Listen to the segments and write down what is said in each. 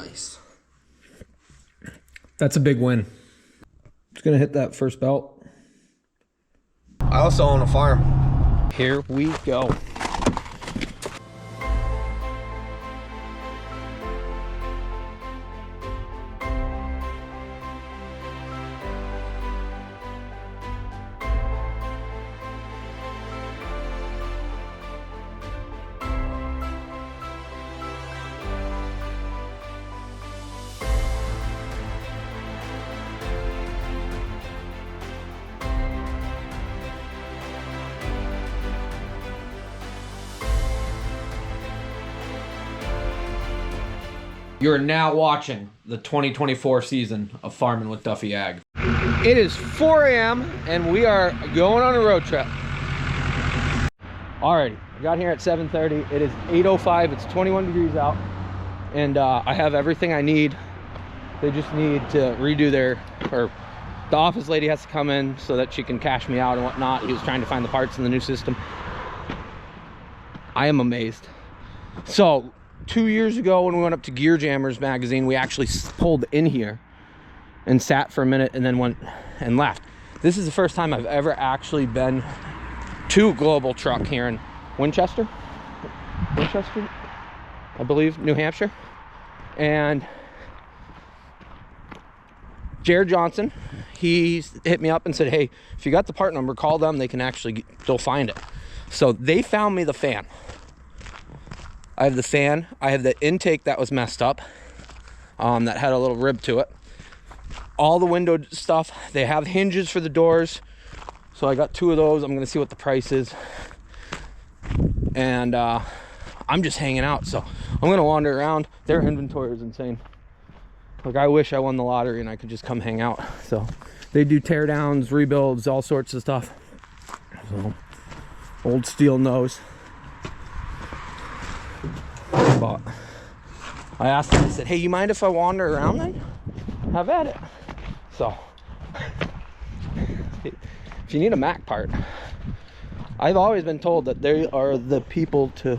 Nice. That's a big win. Just gonna hit that first belt. I also own a farm. Here we go. You are now watching the 2024 season of Farming with Duffy Ag. It is 4 a.m. and we are going on a road trip. Alrighty, I got here at 7:30. It is 8:05. It's 21 degrees out, and I have everything I need. They just need to redo the office lady has to come in so that she can cash me out and whatnot. He was trying to find the parts in the new system. I am amazed. So 2 years ago when we went up to Gear Jammers magazine, we actually pulled in here and sat for a minute and then went and left. This is the first time I've ever actually been to Global Truck here in Winchester, I believe, New Hampshire. And Jared Johnson, he hit me up and said, hey, if you got the part number, call them. They'll find it. So they found me the fan. I have the fan. I have the intake that was messed up, that had a little rib to it. All the window stuff. They have hinges for the doors. So I got 2 of those. I'm going to see what the price is. And I'm just hanging out. So I'm going to wander around. Their inventory is insane. Like, I wish I won the lottery and I could just come hang out. So they do tear downs, rebuilds, all sorts of stuff. So old steel nose. But I asked him, I said, hey, you mind if I wander around then? Have at it. So if you need a Mack part, I've always been told that they are the people to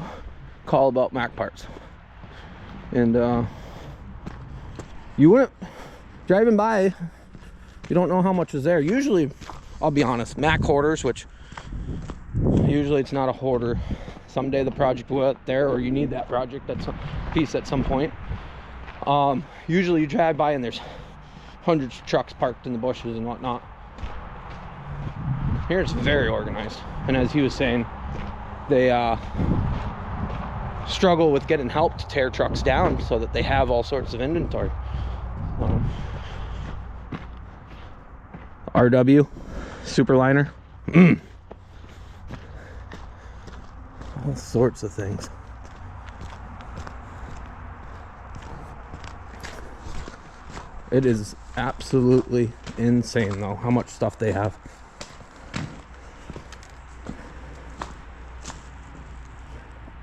call about Mack parts. And you wouldn't, driving by, you don't know how much is there. Usually, I'll be honest, Mack hoarders, which usually it's not a hoarder. Someday the project will out there, or you need that project, that's a piece at some point. Usually you drive by and there's hundreds of trucks parked in the bushes and whatnot. Here it's very organized, and as he was saying, they struggle with getting help to tear trucks down so that they have all sorts of inventory. RW Superliner. All sorts of things. It is absolutely insane though how much stuff they have.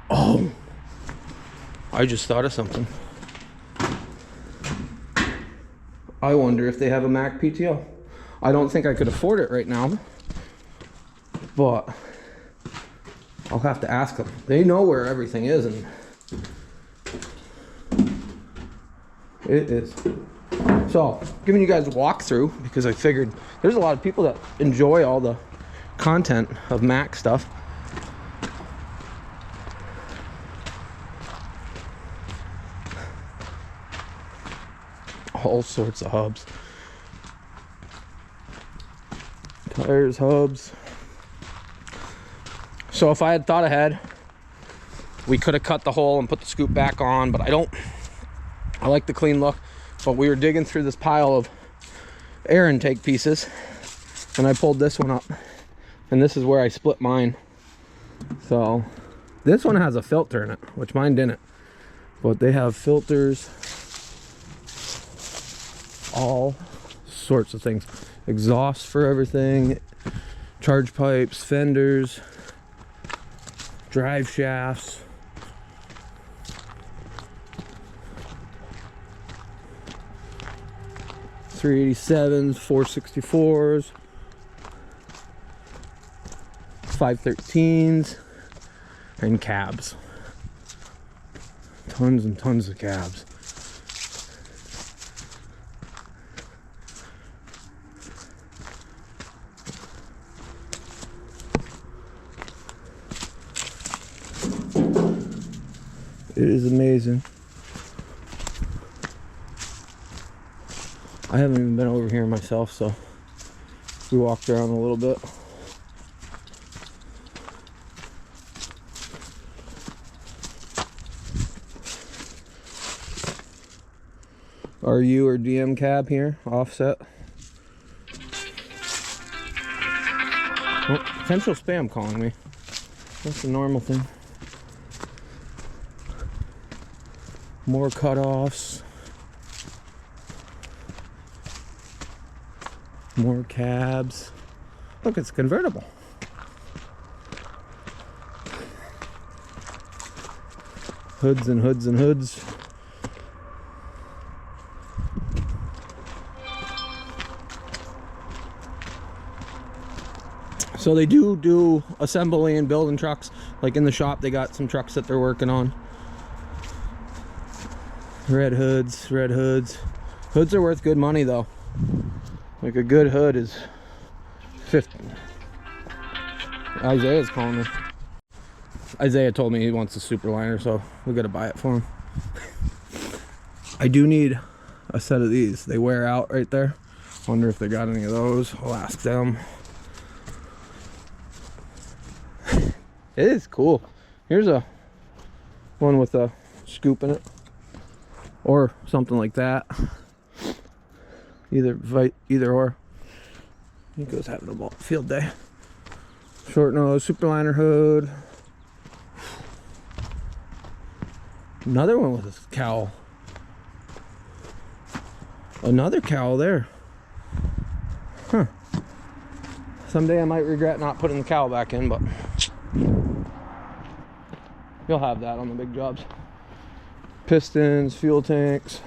Oh, I just thought of something. I wonder if they have a Mack PTO. I don't think I could afford it right now, but I'll have to ask them. They know where everything is, and it is. So, giving you guys a walkthrough because I figured there's a lot of people that enjoy all the content of Mack stuff. All sorts of hubs. Tires, hubs. So if I had thought ahead, we could have cut the hole and put the scoop back on, but I like the clean look. But we were digging through this pile of air intake pieces, and I pulled this one up, and this is where I split mine. So this one has a filter in it, which mine didn't, but they have filters, all sorts of things, exhaust for everything, charge pipes, fenders, drive shafts, .387s, 464s, 513s, and cabs. Tons and tons of cabs. It is amazing. I haven't even been over here myself, so we walked around a little bit. RU or DM cab here, offset. Oh, potential spam calling me. That's a normal thing. More cutoffs. More cabs. Look, it's convertible. Hoods and hoods and hoods. So they do assembly and building trucks. Like in the shop, they got some trucks that they're working on. Red hoods, red hoods. Hoods are worth good money though. Like a good hood is 50. Isaiah's calling me. Isaiah told me he wants a Superliner, so we gotta buy it for him. I do need a set of these. They wear out right there. Wonder if they got any of those. I'll ask them. It is cool. Here's a one with a scoop in it, or something like that. Either or. Nico's having a field day. Short nose, Superliner hood. Another one with a cowl. Another cowl there. Huh. Someday I might regret not putting the cowl back in, but you'll have that on the big jobs. Pistons, fuel tanks.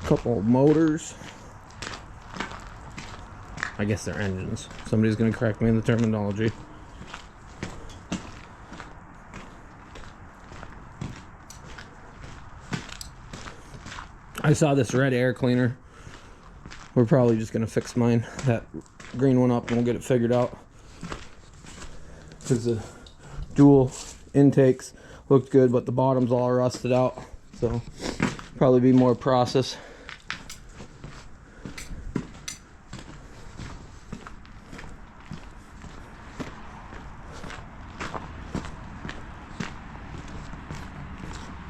Couple of motors. I guess they're engines. Somebody's gonna correct me in the terminology. I saw this red air cleaner. We're probably just gonna fix mine, that green one up, and we'll get it figured out. Because the dual intakes looked good, but the bottom's all rusted out. So probably be more process.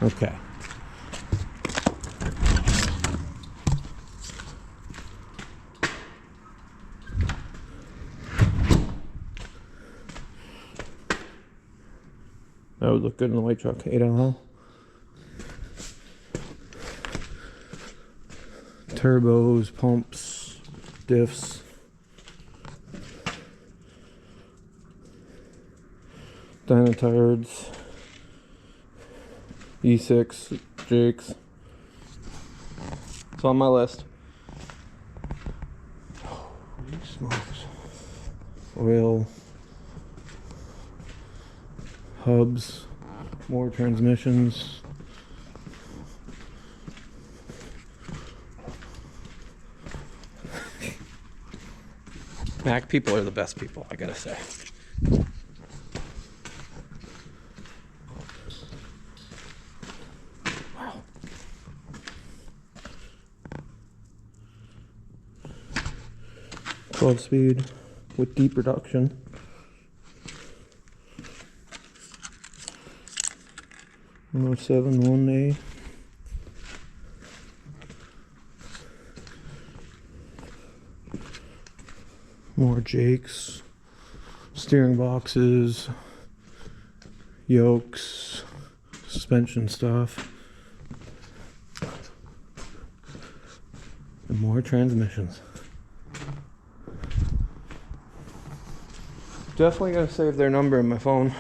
Okay. That would look good in the white truck. 8LL. Turbos, pumps, diffs. Dynatards. E6, Jakes. It's on my list. Holy smokes. Oil. Hubs. More transmissions. Mack people are the best people, I gotta say. Wow. 12-speed with deep reduction. Oh, 7 1A. More Jakes, steering boxes, yokes, suspension stuff, and more transmissions. Definitely gotta save their number in my phone.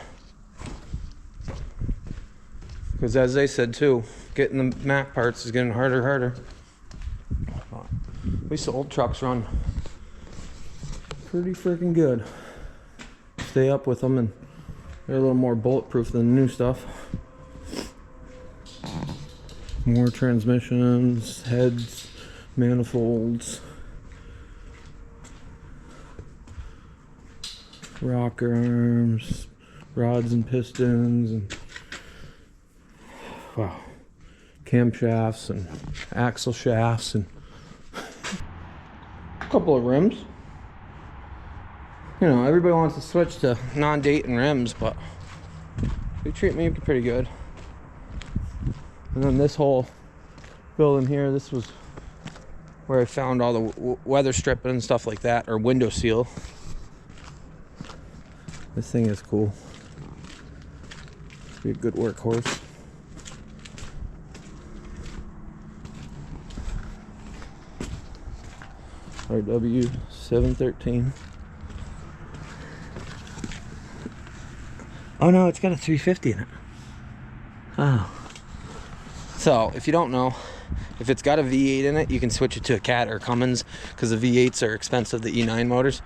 Because as they said too, getting the Mack parts is getting harder and harder. At least the old trucks run pretty freaking good. Stay up with them, and they're a little more bulletproof than the new stuff. More transmissions, heads, manifolds. rocker arms, rods and pistons, and wow, camshafts and axle shafts, and a couple of rims. You know, everybody wants to switch to non-Dayton rims, but they treat me pretty good. And then this whole building here, this was where I found all the weather stripping and stuff like that, or window seal. This thing is cool. Be a good workhorse. RW 713. Oh no, it's got a 350 in it. Oh. So, if you don't know, if it's got a V8 in it, you can switch it to a Cat or Cummins, because the V8s are expensive, the E9 motors.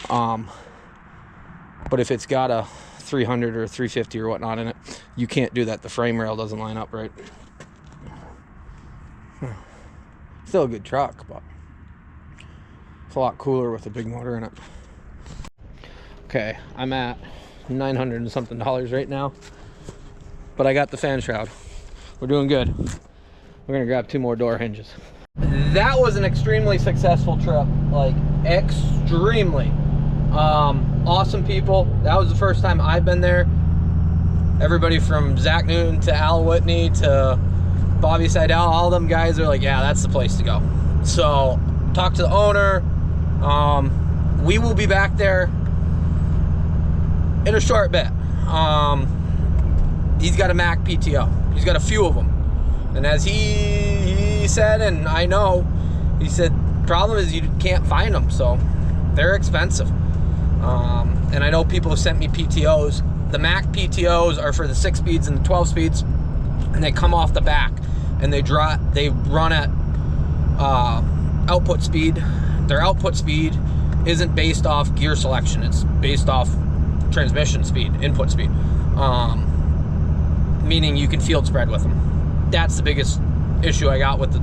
But if it's got a 300 or 350 or whatnot in it, you can't do that. The frame rail doesn't line up right. Still a good truck, but it's a lot cooler with a big motor in it. Okay, I'm at $900 and something right now, but I got the fan shroud. We're doing good. We're gonna grab 2 more door hinges. That was an extremely successful trip, like extremely. Awesome people. That was the first time I've been there. Everybody from Zach Newton to Al Whitney to Bobby Seidel, all them guys are like, yeah, that's the place to go. So talk to the owner. We will be back there in a short bit. He's got a Mack PTO. He's got a few of them. And as he said, and I know, he said, problem is you can't find them, so they're expensive. And I know people have sent me PTOs. The Mack PTOs are for the 6 speeds and the 12 speeds, and they come off the back, and they run at output speed. Their output speed isn't based off gear selection. It's based off transmission speed, input speed. Meaning you can field spread with them. That's the biggest issue I got with the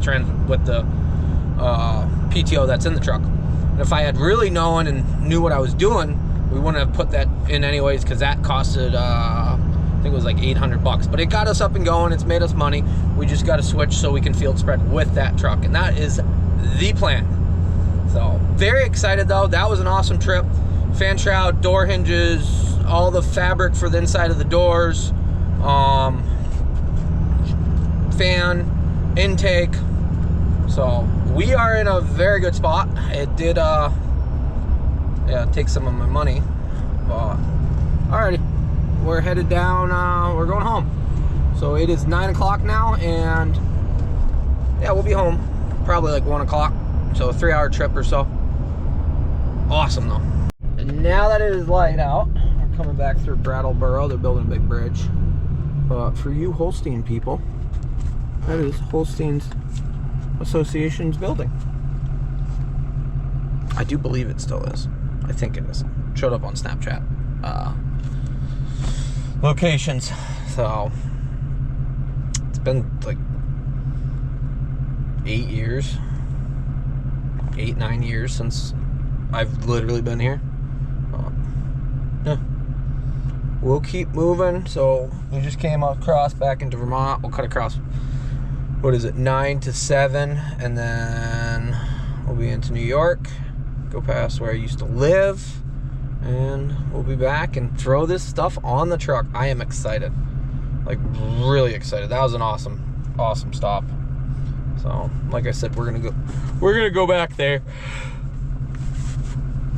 PTO that's in the truck. And if I had really known and knew what I was doing, we wouldn't have put that in anyways, because that costed I think it was like $800, but it got us up and going. It's made us money. We just got to switch so we can field spread with that truck, and that is the plan. So very excited though. That was an awesome trip. Fan shroud, door hinges, all the fabric for the inside of the doors, fan, intake. So we are in a very good spot. It did take some of my money, but alrighty, we're headed down. We're going home. So it is 9 o'clock now, and yeah, we'll be home probably like 1 o'clock. So a 3-hour trip or so. Awesome though. And now that it is light out, we're coming back through Brattleboro. They're building a big bridge. But for you Holstein people, that is Holstein's Association's building. I do believe it still is. I think it is. Showed up on Snapchat locations. So it's been like 8-9 years since I've literally been here. Yeah, we'll keep moving. So we just came across back into Vermont. We'll cut across, what is it, 9 to 7, and then we'll be into New York, go past where I used to live, and we'll be back and throw this stuff on the truck. I am excited, like really excited. That was an awesome stop. So like I said, we're gonna go back there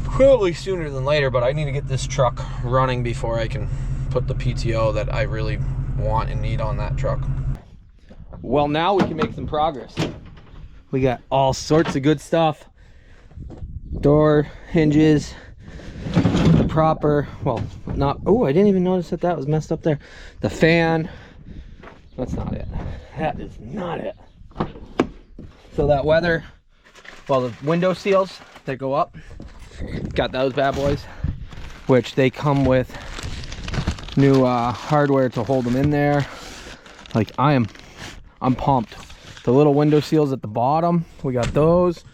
probably sooner than later, but I need to get this truck running before I can put the PTO that I really want and need on that truck. Well, now we can make some progress. We got all sorts of good stuff. Door hinges, the proper, well, not, oh, I didn't even notice that was messed up there. The fan, that's not it. That is not it. So that weather, well, the window seals that go up, got those bad boys, which they come with new hardware to hold them in there. Like I'm pumped. The little window seals at the bottom, we got those.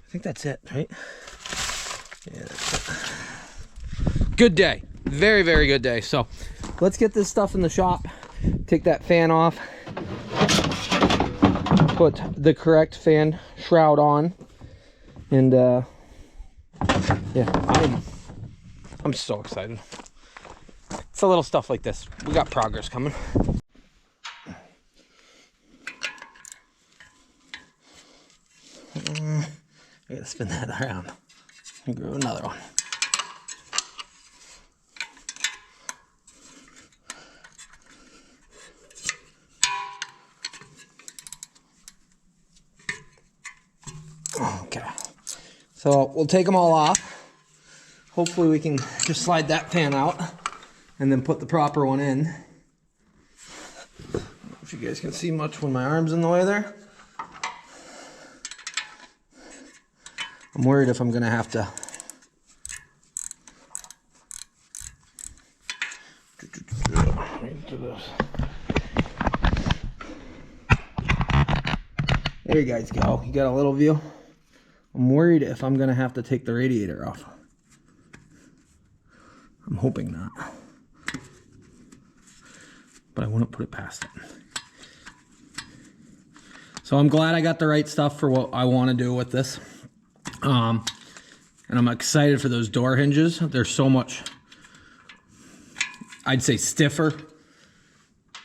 I think that's it, right? Yeah, that's it. good day. Very, very good day. So let's get this stuff in the shop. Take that fan off. Put the correct fan shroud on. And yeah, I'm so excited. It's a little stuff like this. We got progress coming. I gotta spin that around and grab another one. Okay, so we'll take them all off. Hopefully we can just slide that fan out and then put the proper one in. I don't know if you guys can see much when my arm's in the way there. I'm worried if I'm gonna have to there you guys go. You got a little view. I'm worried if I'm gonna have to take the radiator off. I'm hoping not, but I wouldn't put it past it. So I'm glad I got the right stuff for what I want to do with this. And I'm excited for those door hinges. They're so much, I'd say, stiffer,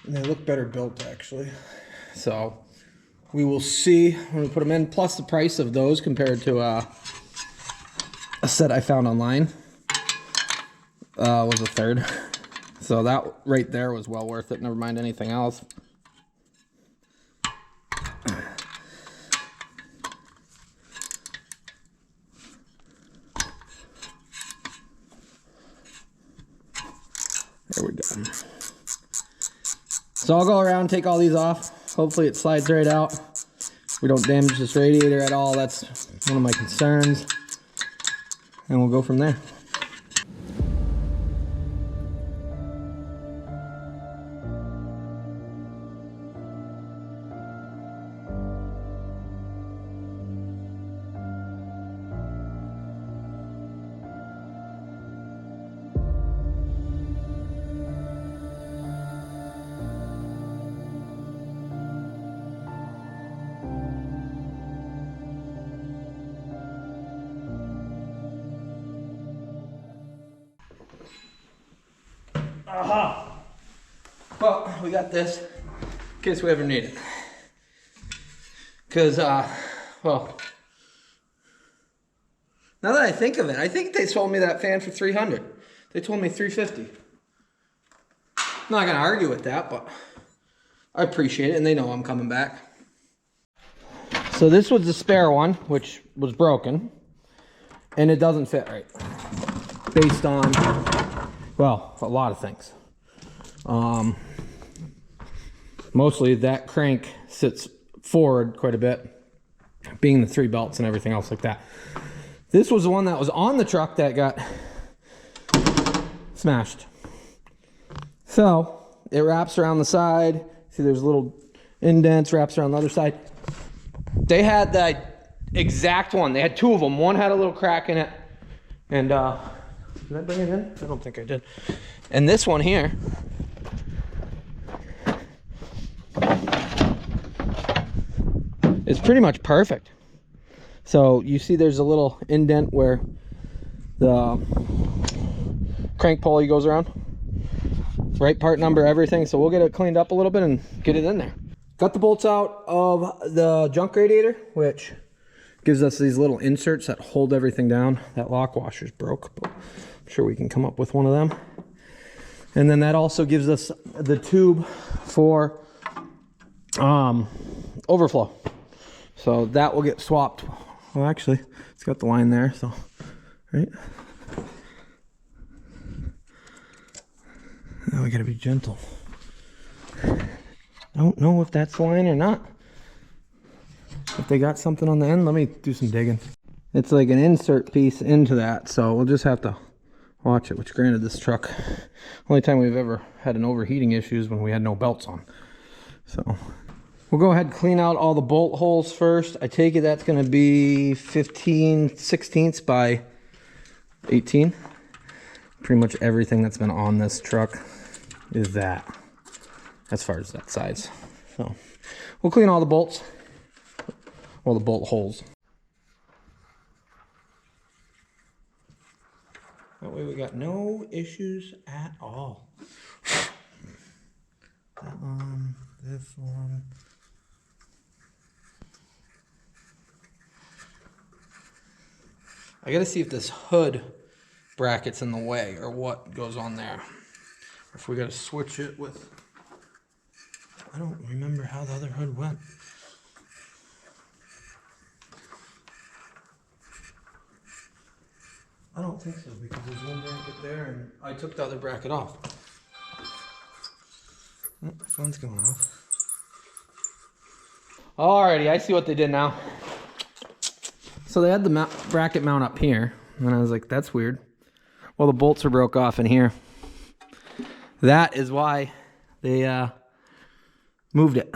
and they look better built actually. So we will see when we put them in, plus the price of those compared to a set I found online was a third. So that right there was well worth it, never mind anything else. There we go. So I'll go around, take all these off. Hopefully it slides right out. We don't damage this radiator at all. That's one of my concerns. And we'll go from there. Aha! Well, we got this in case we ever need it. Because, well, now that I think of it, I think they sold me that fan for $300. They told me $350. I'm not gonna argue with that, but I appreciate it, and they know I'm coming back. So this was the spare one, which was broken, and it doesn't fit right, based on, well, a lot of things. Mostly that crank sits forward quite a bit, being the 3 belts and everything else like that. This was the one that was on the truck that got smashed. So it wraps around the side. See, there's little indents, wraps around the other side. They had that exact one. They had 2 of them. One had a little crack in it, and did I bring it in? I don't think I did. And this one here, it's pretty much perfect. So you see there's a little indent where the crank pulley goes around. Right part number, everything. So we'll get it cleaned up a little bit and get it in there. Got the bolts out of the junk radiator, which gives us these little inserts that hold everything down. That lock washer's broke, but I'm sure we can come up with one of them. And then that also gives us the tube for overflow. So that will get swapped. Well, actually, it's got the line there, so, right? Now we gotta be gentle. I don't know if that's the line or not. If they got something on the end, let me do some digging. It's like an insert piece into that, so we'll just have to watch it, which granted this truck, only time we've ever had an overheating issue is when we had no belts on. So we'll go ahead and clean out all the bolt holes first. I take it that's gonna be 15/16 by 18. Pretty much everything that's been on this truck is that, as far as that size. So we'll clean all the bolts, all the bolt holes. That way we got no issues at all. That one, this one. I gotta see if this hood bracket's in the way or what goes on there. If we gotta switch it with, I don't remember how the other hood went. I don't think so, because there's one bracket there and I took the other bracket off. Oh, phone's going off. Alrighty, I see what they did now. So they had the bracket mount up here, and I was like, that's weird. Well, the bolts are broke off in here. That is why they moved it.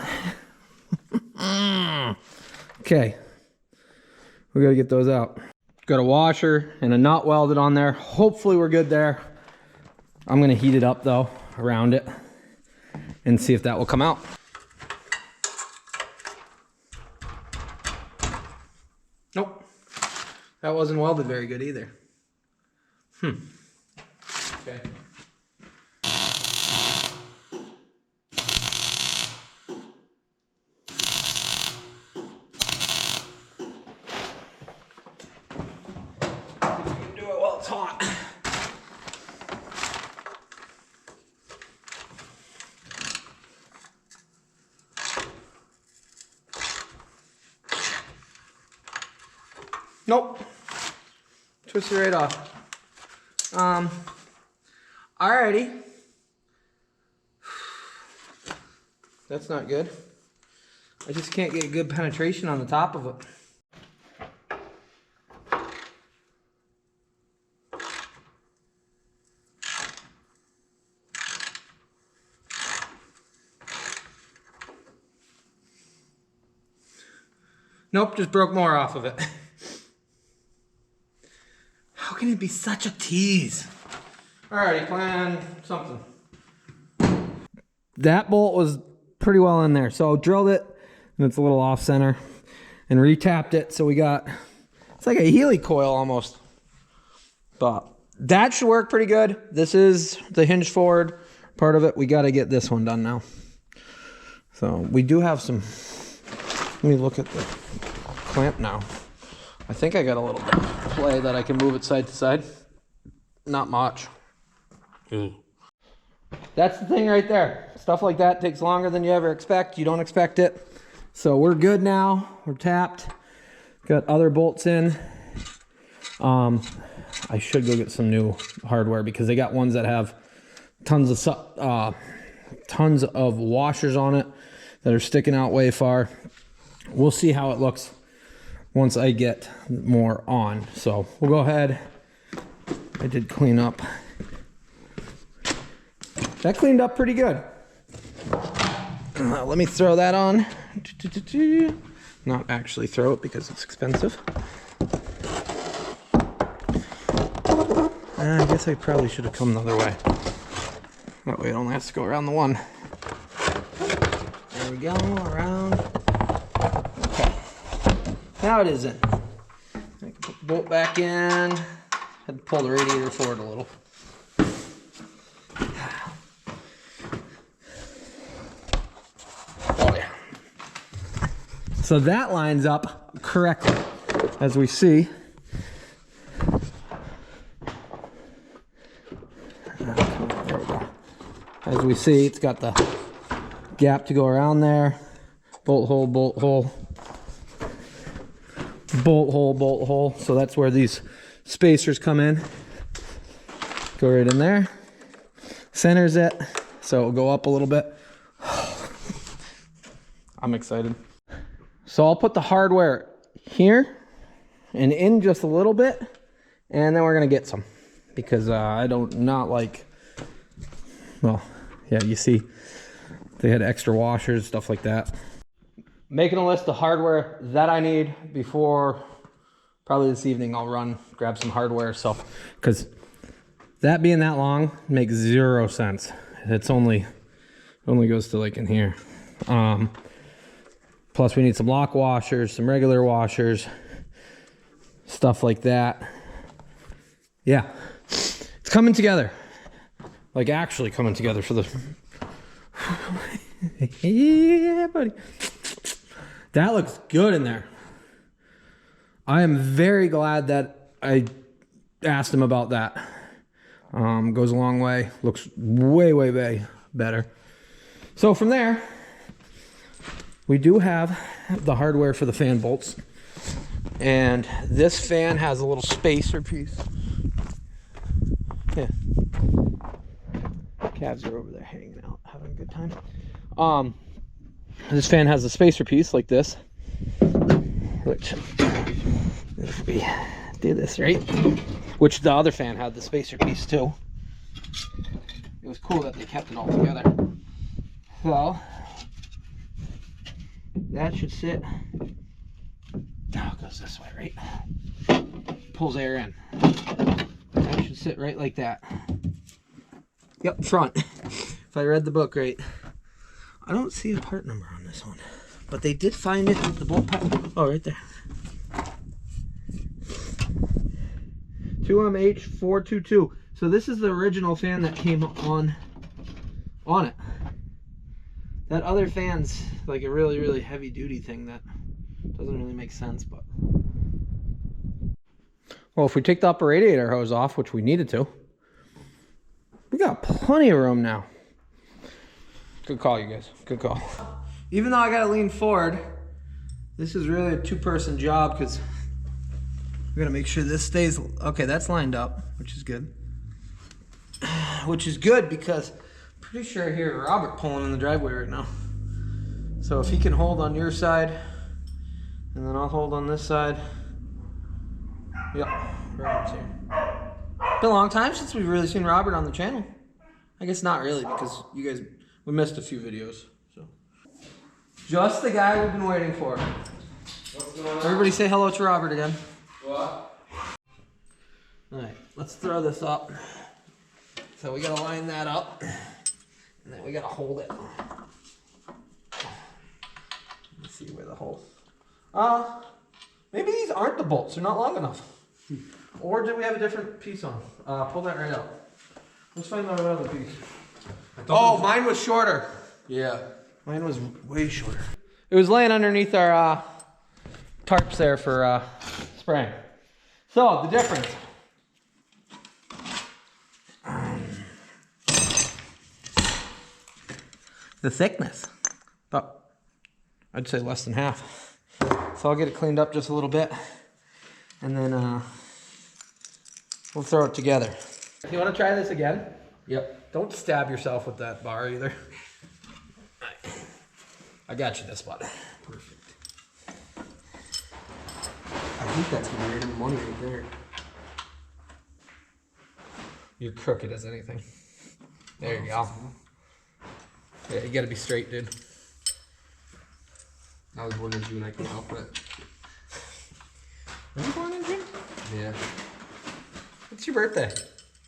Okay, we gotta get those out. Got a washer and a nut welded on there. Hopefully we're good there. I'm gonna heat it up though, around it, and see if that will come out. Nope, that wasn't welded very good either. Okay. Do it while it's hot. Nope. Twist it right off. Alrighty. That's not good. I just can't get good penetration on the top of it. Nope, just broke more off of it. How can it be such a tease? Alrighty, plan something. That bolt was pretty well in there, so drilled it, and it's a little off center, and retapped it, so we got, it's like a Healy coil almost. But that should work pretty good. This is the hinge forward part of it. We got to get this one done now. So we do have some, let me look at the clamp now. I think I got a little bit of play that I can move it side to side. Not much. That's the thing right there. Stuff like that takes longer than you ever expect. You don't expect it. So we're good now. We're tapped. Got other bolts in. I should go get some new hardware because they got ones that have tons of washers on it that are sticking out way far. We'll see how it looks once I get more on. So we'll go ahead. I did clean up. That cleaned up pretty good. Let me throw that on. Not actually throw it because it's expensive. I guess I probably should have come the other way. That way it only has to go around the one. There we go, around. Okay. Now it is in. I can put the bolt back in. Had to pull the radiator forward a little. Oh yeah. So that lines up correctly, as we see. There we go. As we see, it's got the gap to go around there. Bolt hole, bolt hole. Bolt hole, bolt hole. So that's where these spacers come in. Go right in there. Centers it. So it'll go up a little bit. I'm excited. So I'll put the hardware here and in just a little bit. And then we're going to get some. Because I don't not like, well, yeah, you see they had extra washers, stuff like that. Making a list of hardware that I need before probably this evening. I'll run, grab some hardware. So, because That being that long makes 0 sense. It only goes to like in here. Plus we need some lock washers, some regular washers, stuff like that. Yeah, it's coming together. Like actually coming together for the... Yeah, buddy. That looks good in there. I am very glad that I asked him about that. Goes a long way. Looks way better. So from there, we do have the hardware for the fan bolts. And this fan has a little spacer piece. Yeah. Calves are over there hanging out, having a good time. This fan has a spacer piece like this, which if we do this right, which the other fan had the spacer piece too. It was cool that they kept it all together. So that should sit. Oh, it goes this way, right? Pulls air in. That should sit right like that. Yep, front. If I read the book right. I don't see a part number on this one, but they did find it with the bolt pack. Oh, right there. 2MH422. So this is the original fan that came on it. That other fan's like a really heavy duty thing that doesn't really make sense, but. Well, if we take the upper radiator hose off, which we needed to, we got plenty of room now. Good call, you guys. Good call. Even though I gotta lean forward, this is really a two-person job because we gotta make sure this stays. Okay, that's lined up, which is good. Which is good because I'm pretty sure I hear Robert pulling in the driveway right now. So if he can hold on your side, and then I'll hold on this side. Yep, Robert's here. Been a long time since we've really seen Robert on the channel. I guess not really because you guys, we missed a few videos. So just the guy we've been waiting for. What's going on? Everybody say hello to Robert again. What? Alright, let's throw this up. So we gotta line that up. And then we gotta hold it. Let's see where the hole. Maybe these aren't the bolts, they're not long enough. Or do we have a different piece on? Pull that right out. Let's find out another piece. Oh, mine was shorter. Yeah. Mine was way shorter. It was laying underneath our tarps there for spraying. So, the difference. The thickness. About, I'd say less than half. So I'll get it cleaned up just a little bit. And then we'll throw it together. You want to try this again? Yep. Don't stab yourself with that bar either. I got you this spot. Perfect. I think that's gonna be right in the money right there. You're crooked as anything. There you go. Yeah, you gotta be straight, dude. I was born in June, I can't help it. Were you born in June? Yeah. What's your birthday?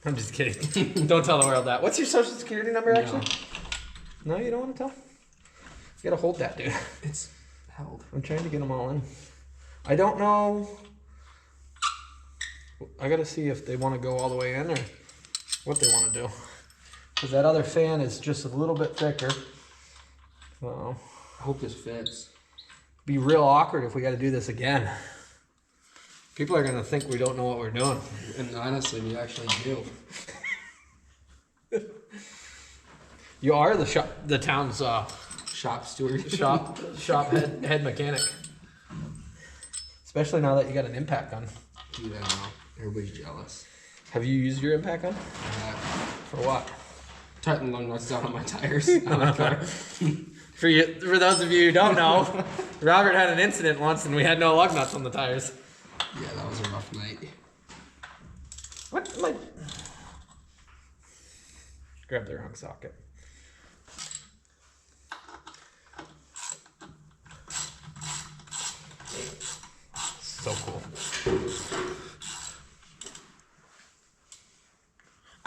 I'm just kidding. Don't tell the world that. What's your social security number, actually? No, you don't want to tell? You gotta hold that, dude. It's held. I'm trying to get them all in. I don't know. I gotta see if they want to go all the way in or what they want to do. Because that other fan is just a little bit thicker. So, I hope this fits. be real awkward if we got to do this again. People are gonna think we don't know what we're doing. And honestly, we actually do. You are the town's Shop steward. shop head mechanic. Especially now that you got an impact gun. Dude, I know. Everybody's jealous. Have you used your impact gun? For what? Tighten lung nuts down on my tires. On my car. For those of you who don't know, Robert had an incident once and we had no lug nuts on the tires. Yeah, that was a rough night. What am I... Grab the wrong socket. So cool.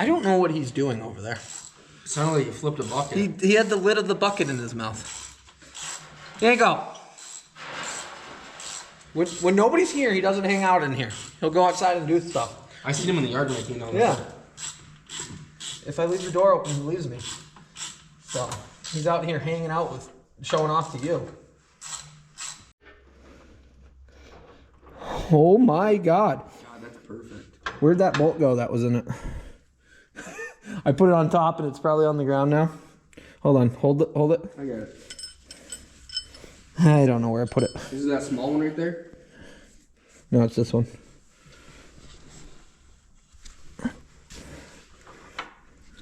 I don't know what he's doing over there. It sounded like you flipped a bucket. He had the lid of the bucket in his mouth. There you go. When nobody's here, he doesn't hang out in here. He'll go outside and do stuff. I seen him in the yard when I came down. Yeah. If I leave the door open, he leaves me. So he's out here hanging out with, showing off to you. Oh my God. God, that's perfect. Where'd that bolt go that was in it? I put it on top and it's probably on the ground now. Hold on, hold it. I got it. I don't know where I put it. Is that small one right there? No, it's this one.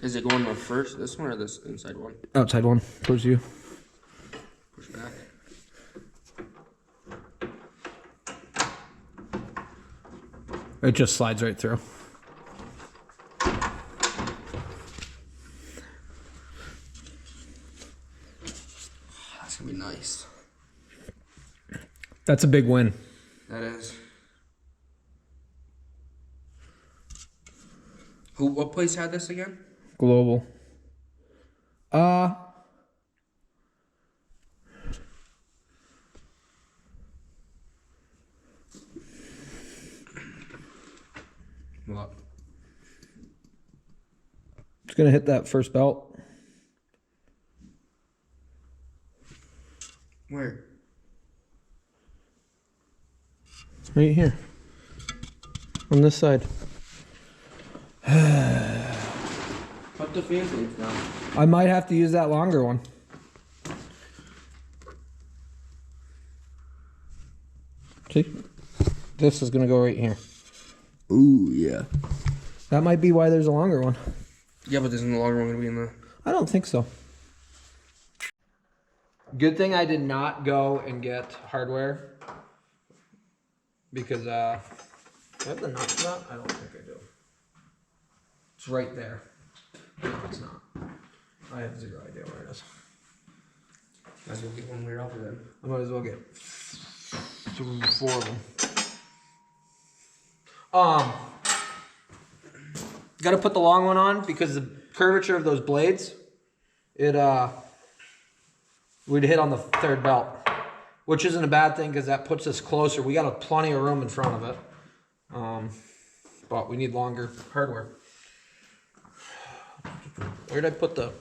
Is it going to first, this one or this inside one? Outside one, towards you. Push back. It just slides right through. That's gonna be nice. That's a big win. That is. What place had this again? Global. What? It's gonna hit that first belt. Where? Right here. On this side. Put the fan blades down. I might have to use that longer one. See? This is gonna go right here. Ooh, yeah. That might be why there's a longer one. Yeah, but isn't the longer one gonna be in the... I don't think so. Good thing I did not go and get hardware. Because, do I have the nut for that? I don't think I do. It's right there. No, it's not. I have zero idea where it is. Might as well get one weird offer then. I might as well get 4 of them. Got to put the long one on because the curvature of those blades, we'd hit on the third belt, which isn't a bad thing because that puts us closer. We got plenty of room in front of it, but we need longer hardware. Where did I put the?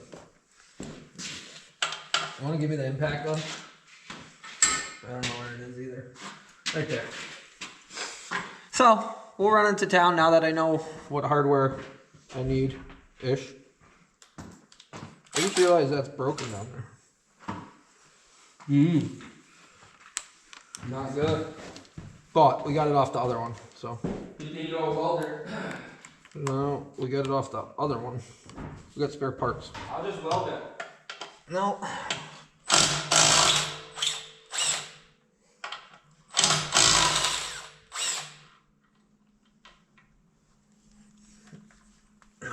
You want to give me the impact gun? I don't know where it is either. Right there. So we'll run into town now that I know what hardware I need, ish. I just realized that's broken down there. Not good. But we got it off the other one, so. You need a welder. No, we got it off the other one. We got spare parts. I'll just weld it. No.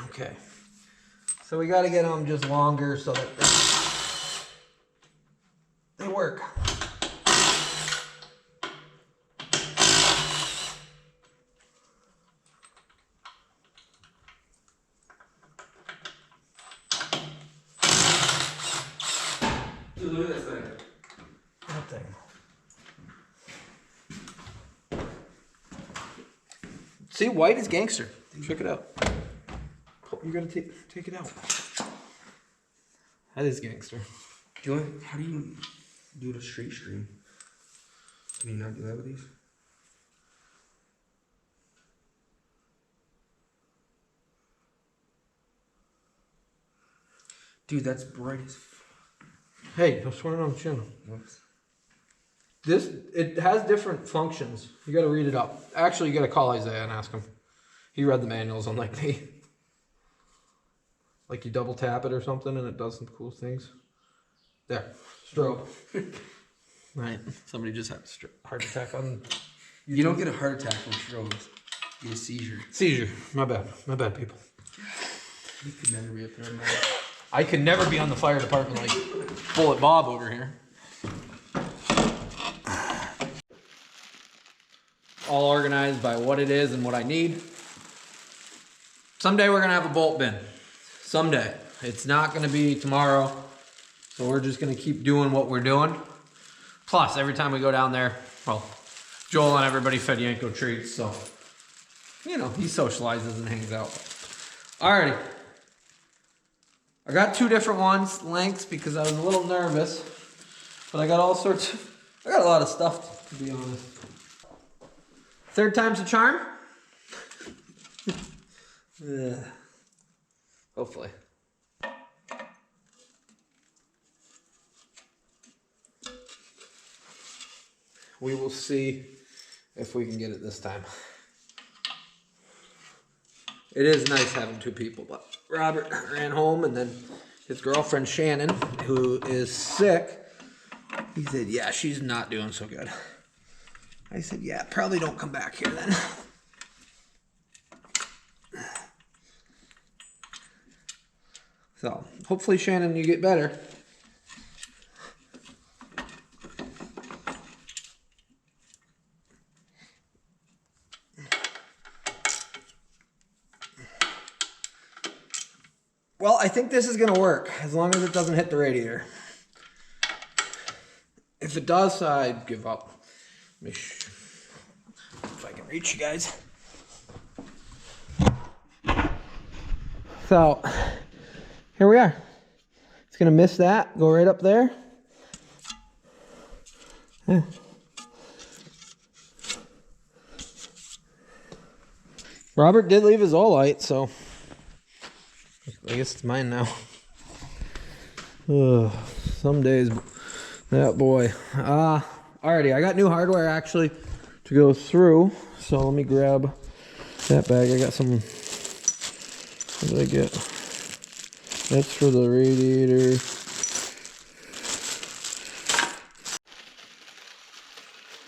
Okay. So we got to get them just longer so that they work. Dude, look at this thing. That thing. See, white is gangster. Check it out. You gotta take it out. That is gangster. How do you do it a straight stream? Can you not do that with these? Dude, that's bright as Hey, don't swear on the channel. Whoops. It has different functions. You gotta read it up. Actually, you gotta call Isaiah and ask him. He read the manuals unlike me. Like you double tap it or something and it does some cool things. There, strobe. Right, somebody just had a heart attack on You don't get a heart attack from strobes. You get a seizure. Seizure. My bad people. You could never be up there, man. I could never be on the fire department like Bullet Bob over here. All organized by what it is and what I need. Someday we're gonna have a bolt bin. Someday. It's not gonna be tomorrow. So we're just gonna keep doing what we're doing. Plus, every time we go down there, well, Joel and everybody fed Yanko treats, so, you know, he socializes and hangs out. Alrighty. I got 2 different ones, lengths, because I was a little nervous. But I got all sorts of, I got a lot of stuff, to be honest. 3rd time's a charm? Yeah. Hopefully. We will see if we can get it this time. It is nice having 2 people, but Robert ran home, and then his girlfriend Shannon, who is sick, he said, yeah, she's not doing so good. I said, yeah, probably don't come back here then. So, hopefully, Shannon, you get better. Well, I think this is going to work, as long as it doesn't hit the radiator. If it does, I'd give up. Let me if I can reach you guys. So, here we are. It's going to miss that, go right up there. Yeah. Robert did leave his Olight, so I guess it's mine now. Some days, that boy. Alrighty, I got new hardware actually to go through. So let me grab that bag. I got some. What did I get? That's for the radiator.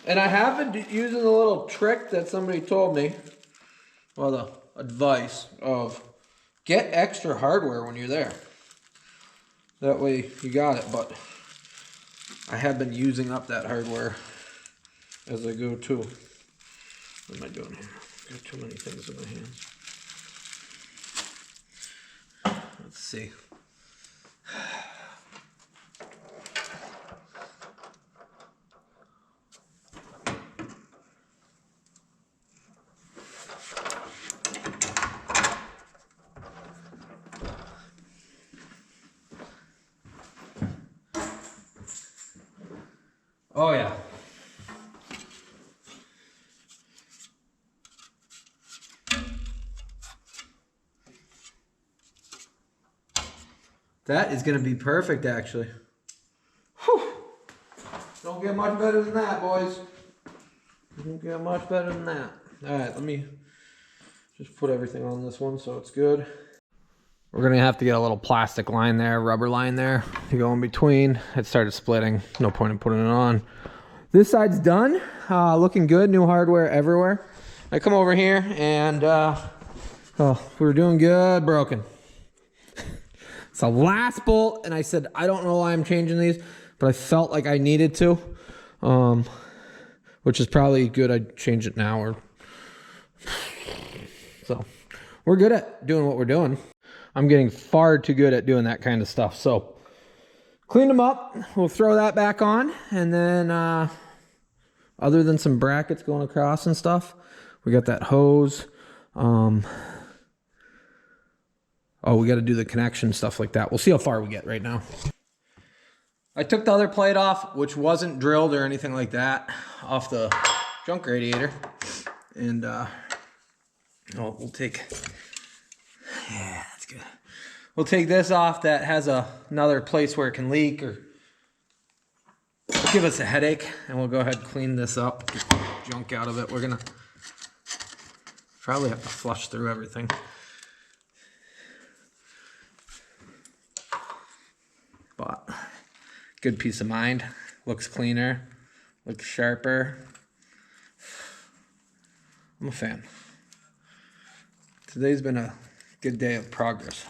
And I have been using the little trick that somebody told me. Well, the advice of get extra hardware when you're there. That way you got it, but I have been using up that hardware as I go too. What am I doing here? Got too many things in my hands. Let's see. Oh yeah. That is going to be perfect actually. Whew. Don't get much better than that, boys. Don't get much better than that. Alright, let me just put everything on this one so it's good. We're going to have to get a little plastic line there, rubber line there to go in between. It started splitting. No point in putting it on. This side's done. Looking good. New hardware everywhere. I come over here and we're doing good. Broken. It's the last bolt, and I said, I don't know why I'm changing these, but I felt like I needed to, which is probably good. I'd change it now. Or so we're good at doing what we're doing. I'm getting far too good at doing that kind of stuff. So clean them up. We'll throw that back on. And then other than some brackets going across and stuff, we got that hose. Oh, we got to do the connection, stuff like that. We'll see how far we get right now. I took the other plate off, which wasn't drilled or anything like that, off the junk radiator. And we'll take... Yeah, that's good. We'll take this off that has another place where it can leak or give us a headache, and we'll go ahead and clean this up, get the junk out of it. We're gonna probably have to flush through everything. But good peace of mind. Looks cleaner, looks sharper. I'm a fan. Today's been a good day of progress.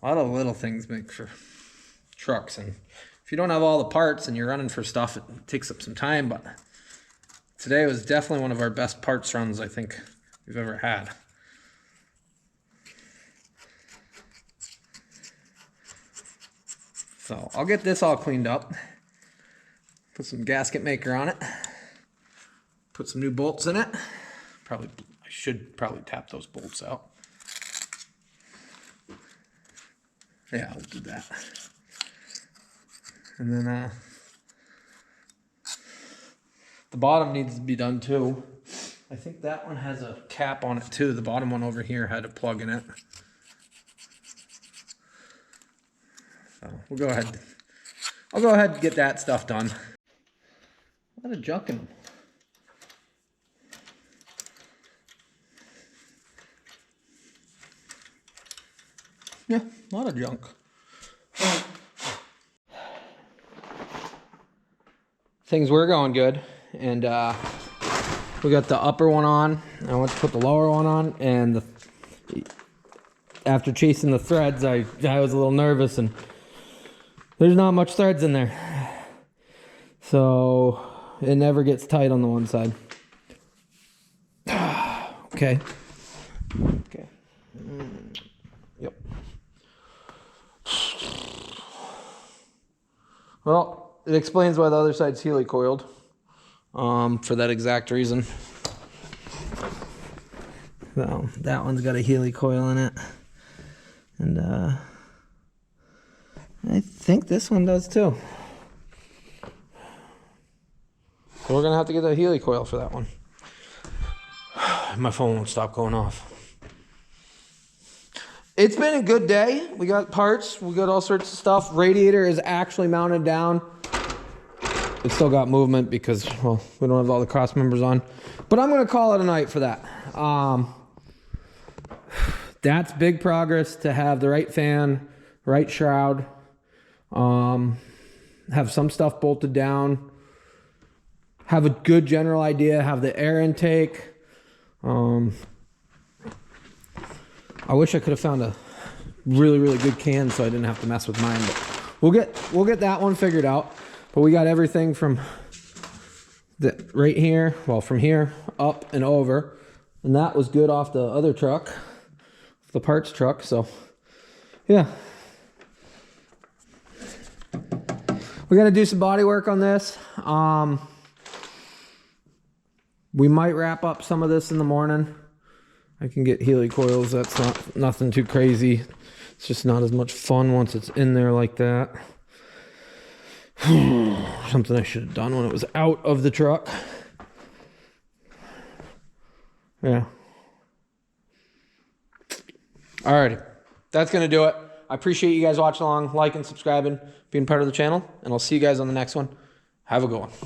A lot of little things make for trucks, and if you don't have all the parts and you're running for stuff, it takes up some time, but today was definitely one of our best parts runs I think we've ever had. So I'll get this all cleaned up. Put some gasket maker on it. Put some new bolts in it. I should probably tap those bolts out. Yeah, I'll do that. And then the bottom needs to be done too. I think that one has a cap on it too. The bottom one over here had a plug in it. So we'll go ahead. I'll go ahead and get that stuff done. A lot of junk in them. Yeah, a lot of junk. Things were going good, and we got the upper one on. I went to put the lower one on, and after chasing the threads, I was a little nervous, and there's not much threads in there, so it never gets tight on the one side. Okay. Okay. Yep. Well, it explains why the other side's helicoiled, for that exact reason. So that one's got a helicoil in it, and I think this one does too. So we're gonna have to get a helicoil for that one. My phone won't stop going off. It's been a good day. We got parts, we got all sorts of stuff. Radiator is actually mounted down. It's still got movement because, well, we don't have all the cross members on. But I'm gonna call it a night for that. That's big progress to have the right fan, right shroud, have some stuff bolted down, have a good general idea, have the air intake. I wish I could have found a really, really good can so I didn't have to mess with mine, but we'll get that one figured out. But we got everything from right here, well, from here up and over, and that was good off the other truck, the parts truck. So yeah, we got to do some body work on this. We might wrap up some of this in the morning. I can get helicoils. That's nothing too crazy. It's just not as much fun once it's in there like that. Something I should have done when it was out of the truck. Yeah. Alrighty. That's going to do it. I appreciate you guys watching along, liking, subscribing, being part of the channel, and I'll see you guys on the next one. Have a good one.